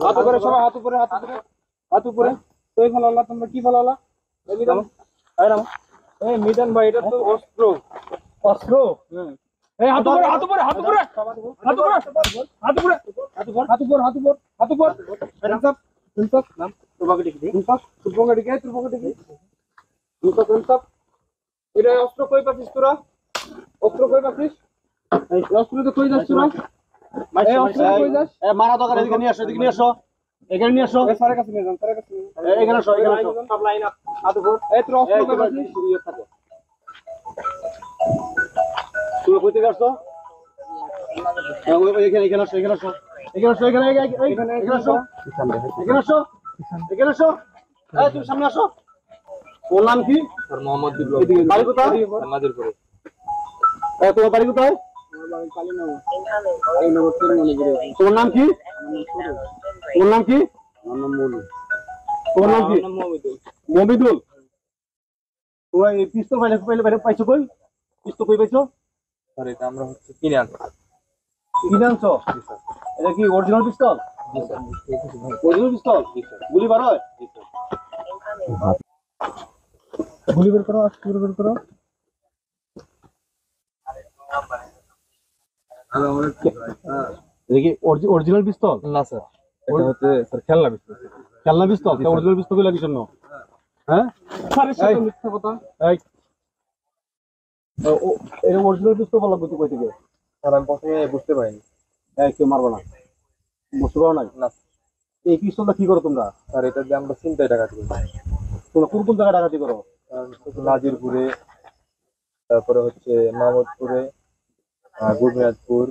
হাত উপরে সবাই, হাত উপরে, হাত উপরে, হাত উপরে। তুই ফেলালা, তোমরা কি ফেলালা? এই মিজান, এই মিজান ভাই, এটা তো অস্ত্র। অস্ত্র? এই হাত উপরে, হাত উপরে, হাত উপরে, হাত উপরে, হাত উপরে, হাত উপরে, হাত উপরে, হাত উপরে, হাত উপরে। ইনসাফ, ইনসাফ, নাম তোর পকেটে কি? ইনসাফ, তোর পকেটে কি? তোর পকেটে কি? ইনসাফ, ইনসাফ। এটা অস্ত্র কই পাচ্ছিস তোরা? অস্ত্র কই পাচ্ছিস? এই অস্ত্র তো কই যাস তোরা? এই অস্ত্র কই যাস? এ মারা দরকার, এদিকে নিয়ে আসো, এদিকে নিয়ে আসো, এখানে নিয়ে আসো। এই স্যারের কাছে নিয়ে যান, স্যারের কাছে নিয়ে যান। এখানে আসো, এখানে আসো। সব লাইন আপ, হাত উপর। এই তোর অস্ত্র কই পাচ্ছিস? তুমি কই থেকে আসছো? এখানে এখানে আসো, এখানে আসো, এখানে আসো, এখানে এখানে আসো, এখানে আসো, এখানে আসো। এই তুমি সামনে আসো। ওর নাম কি? স্যার মোহাম্মদ বিপ্লব। বাড়ি কোথায়? নাজিরপুরে। তোমার বাড়ি কোথায়? তোমার নাম কি? তোমার নাম কি? তোমার নাম কি? মমিদুল। তোমার এই পিস্তল পাইছো কই? পিস্তল কই পাইছো? স্যার এটা আমরা হচ্ছে কিনে আনছি। কিনে আনছো? এটা কি অরিজিনাল পিস্তল? অরিজিনাল পিস্তল? গুলি বার হয়? গুলি বের করো, গুলি বের করো। এটা কি অরিজিনাল পিস্তল? না স্যার, এটা হচ্ছে স্যার খেলনা পিস্তল। খেলনা পিস্তল? অরিজিনাল পিস্তল গুলো কিসের জন্য? হ্যাঁ স্যারের সাথে মিথ্যা কথা। এই এটা অরিজিনাল পিস্তল বলা কই থেকে? স্যার আমি প্রথমে বুঝতে পারিনি। কেউ মারবো না, বুঝতে পারো নাই? না এই পিস্তলটা কি করো তোমরা? স্যার, এটা দিয়ে আমরা চিন্তায় ডাকাতি করি। তোমরা কোন কোন জায়গায় ডাকাতি করো? নাজিরপুরে, তারপরে হচ্ছে মাহমুদপুরে, গুরমিয়াদপুর,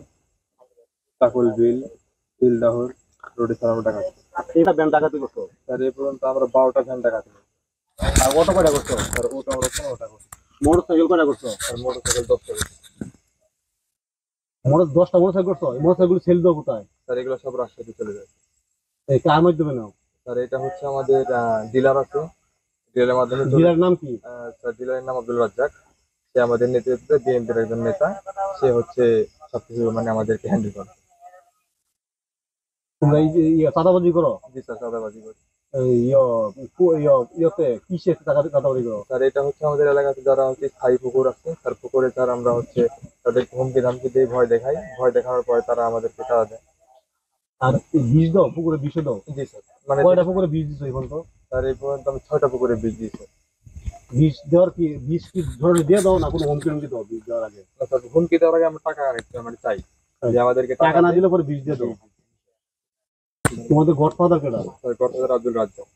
কাকুলবিল, বিলদাহুর রোডে স্যার আমরা ডাকাতি। এটা ব্যাংক ডাকাতি করছো? স্যার এই পর্যন্ত আমরা 12টা ভ্যান ডাকাতি করি। আর অটো কয়টা করছো? স্যার ওটা আমরা 15টা করি। মোটর সাইকেল কয়টা করছো? স্যার মোটরসাইকেল 10টা করি। মোটর 10টা মোটরসাইকেল করছো? এই মোটরসাইকেল সেল দাও কোথায়? স্যার এগুলো সব রাজশাহীতে চলে যায়। এই কার মাধ্যমে নাও? স্যার এটা হচ্ছে আমাদের ডিলার আছে, ডিলারের মাধ্যমে ডিলার নাম কি? স্যার ডিলারের নাম আব্দুল রাজ্জাক। সে আমাদের নেতৃত্বে বিএনপির একজন নেতা। সে হচ্ছে সবকিছু মানে আমাদেরকে হ্যান্ডেল করে। তোমরা এই যে চাঁদাবাজি করো? জি স্যার, চাঁদাবাজি করি। ইয়েতে কিসে চাঁদাবাজি করো? স্যার এটা হচ্ছে আমাদের এলাকাতে যারা হচ্ছে স্থায়ী পুকুর আছে, তার পুকুরে স্যার আমরা হচ্ছে তাদেরকে হুমকি ধামকি দিয়ে ভয় দেখাই। ভয় দেখানোর পরে তারা আমাদেরকে চাঁদা দেয়। আর বিষ দাও? পুকুরে বিষ দাও? জি স্যার। মানে কয়টা পুকুরে বিষ দিছো এখন তো? স্যার এই পর্যন্ত আমি 6টা পুকুরে বীজ দিয়েছি। বিষ দেওয়ার কি, বিষ কি ধরনের দিয়ে দাও না কোনো হুমকি হুমকি দাও বিষ দেওয়ার আগে? স্যার হুমকি দেওয়ার আগে আমরা টাকা মানে চাই যে আমাদেরকে টাকা না দিলে পরে বিষ দিয়ে দাও। তোমাদের গডফাদার কেডা? Sir godfather Abdul Razzak.